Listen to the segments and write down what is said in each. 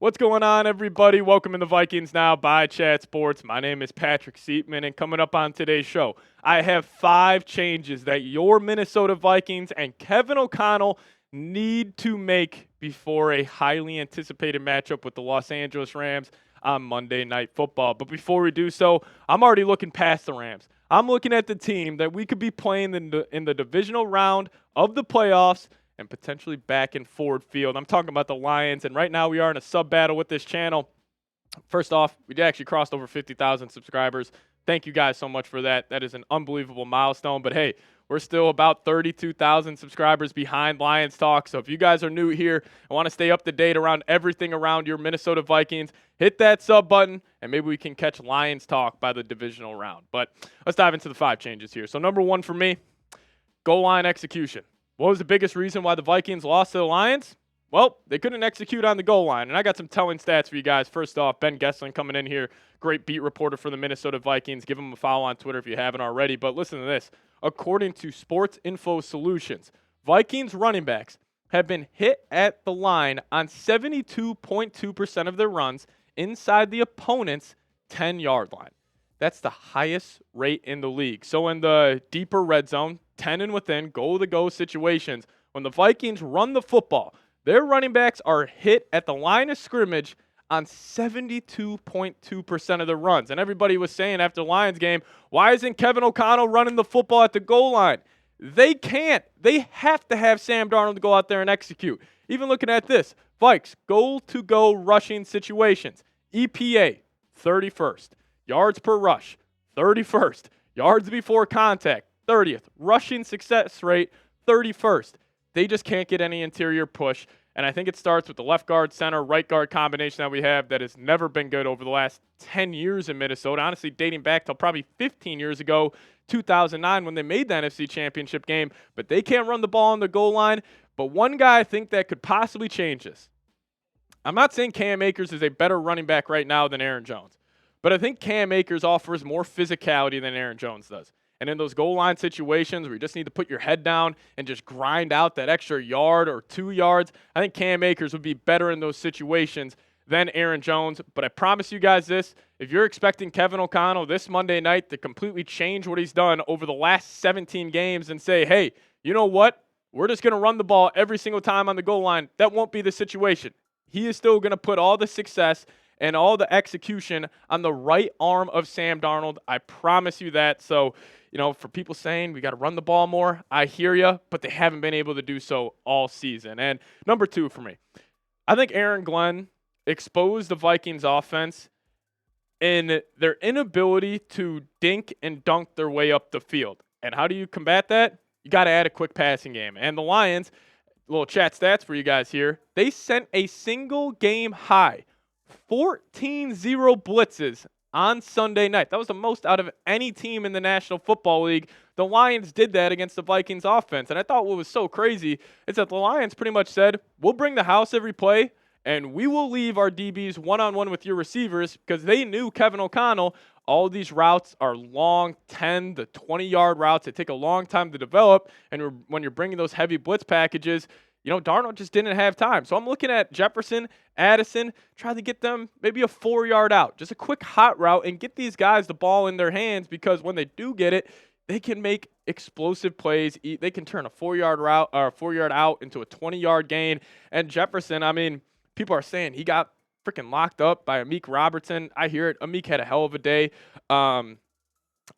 What's going on, everybody? Welcome in the Vikings Now by Chat Sports. My name is Patrick Siepman, and coming up on today's show, I have 5 changes that your Minnesota Vikings and Kevin O'Connell need to make before a highly anticipated matchup with the Los Angeles Rams on Monday Night Football. But before we do so, I'm already looking past the Rams. I'm looking at the team that we could be playing in the divisional round of the playoffs and potentially back in Ford Field. I'm talking about the Lions, and right now we are in a sub-battle with this channel. First off, we actually crossed over 50,000 subscribers. Thank you guys so much for that. That is an unbelievable milestone. But hey, we're still about 32,000 subscribers behind Lions Talk. So if you guys are new here and want to stay up to date around everything around your Minnesota Vikings, hit that sub button, and maybe we can catch Lions Talk by the divisional round. But let's dive into the 5 changes here. So number 1 for me, goal line execution. What was the biggest reason why the Vikings lost to the Lions? Well, they couldn't execute on the goal line, and I got some telling stats for you guys. First off, Ben Gessling coming in here, great beat reporter for the Minnesota Vikings. Give him a follow on Twitter if you haven't already. But listen to this. According to Sports Info Solutions, Vikings running backs have been hit at the line on 72.2% of their runs inside the opponent's 10-yard line. That's the highest rate in the league. So in the deeper red zone, 10 and within, goal-to-go situations, when the Vikings run the football, their running backs are hit at the line of scrimmage on 72.2% of the runs. And everybody was saying after the Lions game, why isn't Kevin O'Connell running the football at the goal line? They can't. They have to have Sam Darnold go out there and execute. Even looking at this, Vikes, goal-to-go rushing situations, EPA, 31st. Yards per rush, 31st. Yards before contact, 30th. Rushing success rate, 31st. They just can't get any interior push. And I think it starts with the left guard, center, right guard combination that we have that has never been good over the last 10 years in Minnesota. Honestly, dating back till probably 15 years ago, 2009, when they made the NFC Championship game. But they can't run the ball on the goal line. But one guy I think that could possibly change this. I'm not saying Cam Akers is a better running back right now than Aaron Jones. But I think Cam Akers offers more physicality than Aaron Jones does. And in those goal line situations where you just need to put your head down and just grind out that extra yard or 2 yards, I think Cam Akers would be better in those situations than Aaron Jones. But I promise you guys this, if you're expecting Kevin O'Connell this Monday night to completely change what he's done over the last 17 games and say, hey, you know what? We're just going to run the ball every single time on the goal line, that won't be the situation. He is still going to put all the success and all the execution on the right arm of Sam Darnold. I promise you that. So, for people saying we got to run the ball more, I hear you, but they haven't been able to do so all season. And number 2 for me, I think Aaron Glenn exposed the Vikings offense in their inability to dink and dunk their way up the field. And how do you combat that? You got to add a quick passing game. And the Lions, little chat stats for you guys here, they sent a single game high 14-0 blitzes on Sunday night. That was the most out of any team in the National Football League. The Lions did that against the Vikings offense. And I thought what was so crazy is that the Lions pretty much said, we'll bring the house every play, and we will leave our DBs one-on-one with your receivers, because they knew Kevin O'Connell. All of these routes are long 10 to 20-yard routes. They take a long time to develop. And when you're bringing those heavy blitz packages, Darnold just didn't have time. So I'm looking at Jefferson, Addison, trying to get them maybe a 4-yard out, just a quick hot route, and get these guys the ball in their hands, because when they do get it, they can make explosive plays. They can turn a 4-yard route or a 4-yard out into a 20-yard gain. And Jefferson, people are saying he got freaking locked up by Amik Robertson. I hear it. Amik had a hell of a day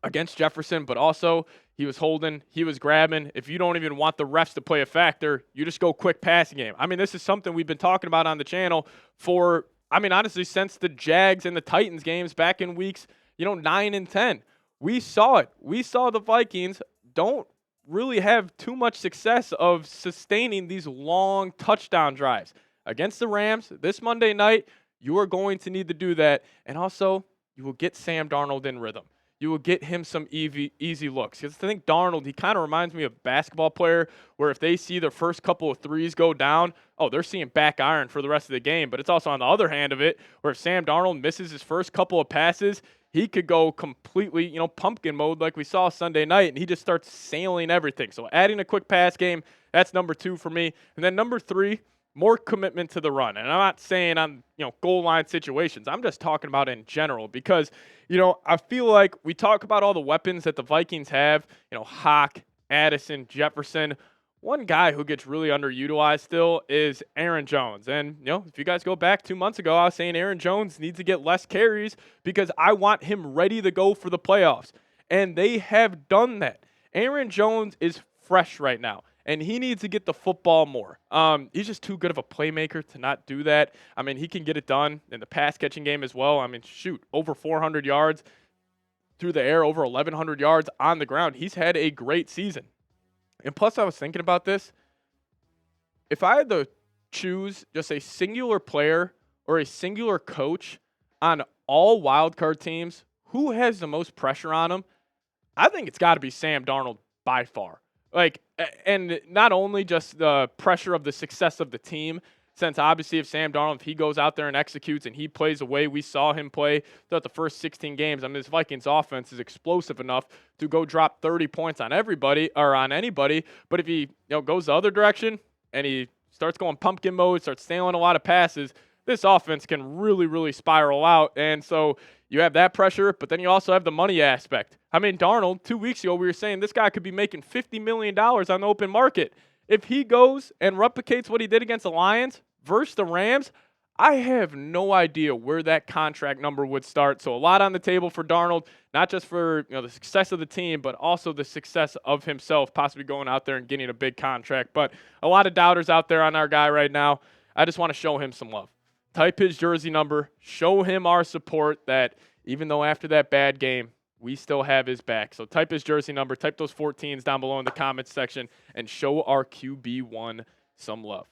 against Jefferson, but also he was holding, he was grabbing. If you don't even want the refs to play a factor, you just go quick passing game. This is something we've been talking about on the channel for, honestly, since the Jags and the Titans games back in weeks, 9 and 10. We saw it. We saw the Vikings don't really have too much success of sustaining these long touchdown drives. Against the Rams this Monday night, you are going to need to do that. And also, you will get Sam Darnold in rhythm. You will get him some easy looks. Because I think Darnold, he kind of reminds me of a basketball player where if they see their first couple of threes go down, they're seeing back iron for the rest of the game. But it's also on the other hand of it, where if Sam Darnold misses his first couple of passes, he could go completely, pumpkin mode like we saw Sunday night, and he just starts sailing everything. So adding a quick pass game, that's number 2 for me. And then number 3, more commitment to the run. And I'm not saying on, goal line situations. I'm just talking about in general because, I feel like we talk about all the weapons that the Vikings have, Hawk, Addison, Jefferson. One guy who gets really underutilized still is Aaron Jones. And, if you guys go back 2 months ago, I was saying Aaron Jones needs to get less carries because I want him ready to go for the playoffs. And they have done that. Aaron Jones is fresh right now, and he needs to get the football more. He's just too good of a playmaker to not do that. I mean, he can get it done in the pass-catching game as well. I mean, over 400 yards through the air, over 1,100 yards on the ground. He's had a great season. And plus, I was thinking about this. If I had to choose just a singular player or a singular coach on all wildcard teams, who has the most pressure on him? I think it's got to be Sam Darnold by far. And not only just the pressure of the success of the team, since obviously if Sam Darnold, if he goes out there and executes and he plays the way we saw him play throughout the first 16 games, I mean, this Vikings offense is explosive enough to go drop 30 points on everybody or on anybody. But if he goes the other direction and he starts going pumpkin mode, starts stealing a lot of passes, this offense can really, really spiral out. And so you have that pressure, but then you also have the money aspect. I mean, Darnold, 2 weeks ago, we were saying this guy could be making $50 million on the open market. If he goes and replicates what he did against the Lions versus the Rams, I have no idea where that contract number would start. So a lot on the table for Darnold, not just for the success of the team, but also the success of himself, possibly going out there and getting a big contract. But a lot of doubters out there on our guy right now. I just want to show him some love. Type his jersey number, show him our support that even though after that bad game, we still have his back. So type his jersey number, type those 14s down below in the comments section, and show our QB1 some love.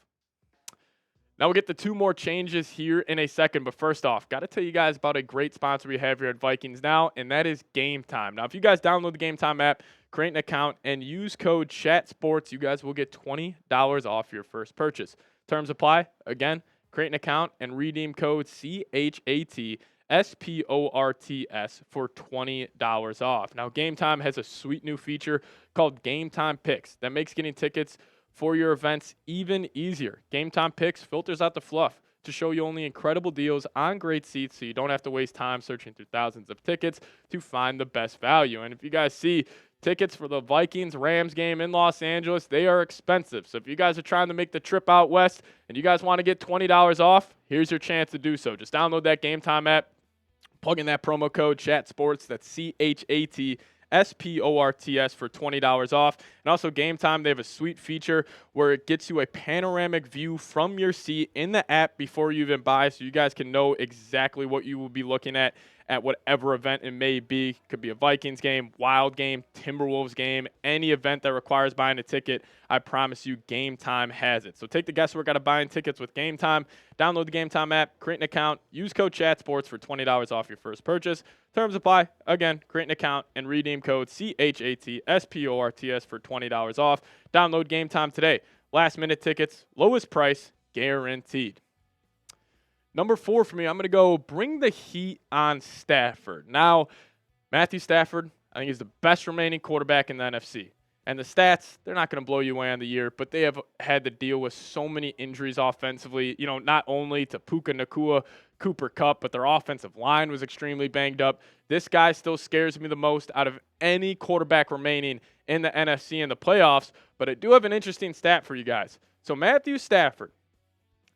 Now we'll get to 2 more changes here in a second, but first off, got to tell you guys about a great sponsor we have here at Vikings Now, and that is Game Time. Now, if you guys download the Game Time app, create an account, and use code CHATSPORTS, you guys will get $20 off your first purchase. Terms apply. Again, create an account and redeem code CHATSPORTS for $20 off. Now, Game Time has a sweet new feature called Game Time Picks that makes getting tickets for your events even easier. Game Time Picks filters out the fluff to show you only incredible deals on great seats so you don't have to waste time searching through thousands of tickets to find the best value. And if you guys see tickets for the Vikings-Rams game in Los Angeles, they are expensive. So if you guys are trying to make the trip out west and you guys want to get $20 off, here's your chance to do so. Just download that Game Time app, plug in that promo code CHATSPORTS, that's CHATSPORTS for $20 off. And also Game Time, they have a sweet feature where it gets you a panoramic view from your seat in the app before you even buy, so you guys can know exactly what you will be looking at whatever event it may be. Could be a Vikings game, Wild game, Timberwolves game, any event that requires buying a ticket. I promise you Game Time has it. So take the guesswork out of buying tickets with Game Time. Download the Game Time app, create an account, use code CHATSPORTS for $20 off your first purchase. Terms apply. Again, create an account and redeem code CHATSPORTS for $20 off. Download Game Time today. Last minute tickets, lowest price, guaranteed. Number 4 for me, I'm going to go bring the heat on Stafford. Now, Matthew Stafford, I think he's the best remaining quarterback in the NFC. And the stats, they're not going to blow you away on the year, but they have had to deal with so many injuries offensively, not only to Puka Nacua, Cooper Kupp, but their offensive line was extremely banged up. This guy still scares me the most out of any quarterback remaining in the NFC in the playoffs, but I do have an interesting stat for you guys. So Matthew Stafford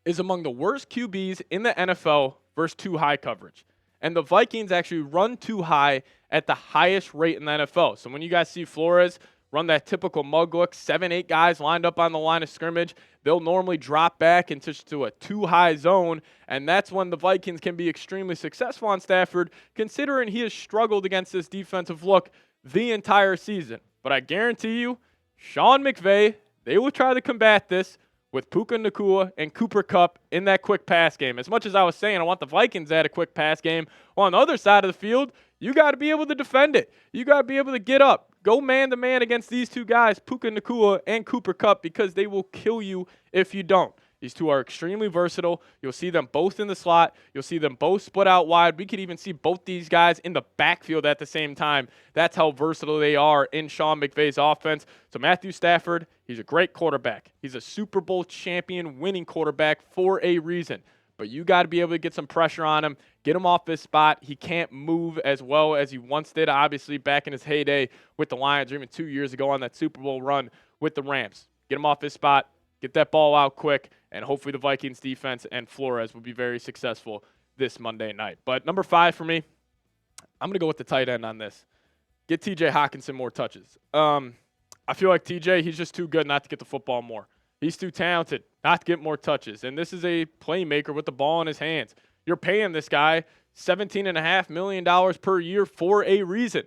is among the worst QBs in the NFL versus too high coverage. And the Vikings actually run too high at the highest rate in the NFL. So when you guys see Flores run that typical mug look, 7-8 guys lined up on the line of scrimmage, they'll normally drop back into a too high zone, and that's when the Vikings can be extremely successful on Stafford, considering he has struggled against this defensive look the entire season. But I guarantee you, Sean McVay, they will try to combat this with Puka Nacua and Cooper Kupp in that quick pass game. As much as I was saying I want the Vikings to add a quick pass game, well, on the other side of the field, you got to be able to defend it. You got to be able to get up. Go man-to-man against these two guys, Puka Nacua and Cooper Kupp, because they will kill you if you don't. These two are extremely versatile. You'll see them both in the slot. You'll see them both split out wide. We could even see both these guys in the backfield at the same time. That's how versatile they are in Sean McVay's offense. So Matthew Stafford, he's a great quarterback. He's a Super Bowl champion winning quarterback for a reason. But you got to be able to get some pressure on him, get him off this spot. He can't move as well as he once did, obviously, back in his heyday with the Lions, or even 2 years ago on that Super Bowl run with the Rams. Get him off his spot, get that ball out quick, and hopefully the Vikings defense and Flores will be very successful this Monday night. But number 5 for me, I'm going to go with the tight end on this. Get TJ Hockinson more touches. I feel like TJ, he's just too good not to get the football more. He's too talented not to get more touches. And this is a playmaker with the ball in his hands. You're paying this guy $17.5 million per year for a reason.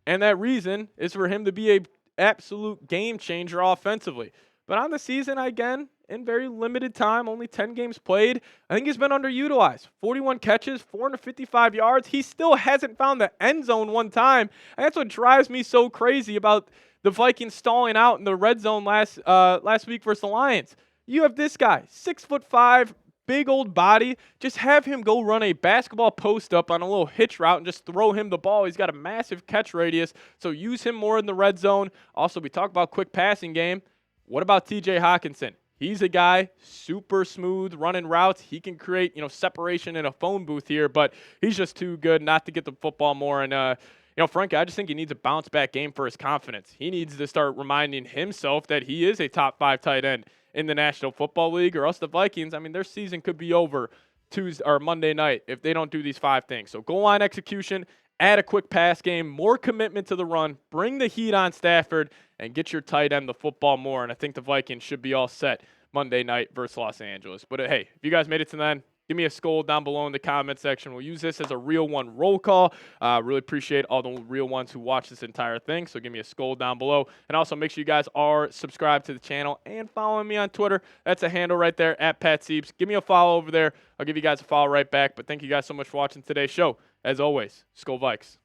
And that reason is for him to be an absolute game changer offensively. But on the season, again, in very limited time, only 10 games played, I think he's been underutilized. 41 catches, 455 yards. He still hasn't found the end zone one time. And that's what drives me so crazy about the Vikings stalling out in the red zone last week versus the Lions. You have this guy, 6'5", big old body. Just have him go run a basketball post up on a little hitch route and just throw him the ball. He's got a massive catch radius, so use him more in the red zone. Also, we talk about quick passing game. What about TJ Hockinson? He's a guy, super smooth, running routes. He can create, separation in a phone booth here, but he's just too good not to get the football more. And, Frank, I just think he needs a bounce-back game for his confidence. He needs to start reminding himself that he is a top 5 tight end in the National Football League, or else the Vikings, their season could be over Tuesday or Monday night if they don't do these 5 things. So goal line execution, add a quick pass game, more commitment to the run, bring the heat on Stafford, and get your tight end the football more. And I think the Vikings should be all set Monday night versus Los Angeles. But hey, if you guys made it to the end, give me a SKOL down below in the comment section. We'll use this as a real one roll call. Really appreciate all the real ones who watch this entire thing. So give me a SKOL down below. And also make sure you guys are subscribed to the channel and following me on Twitter. That's a handle right there, @PatSieps. Give me a follow over there. I'll give you guys a follow right back. But thank you guys so much for watching today's show. As always, SKOL Vikes.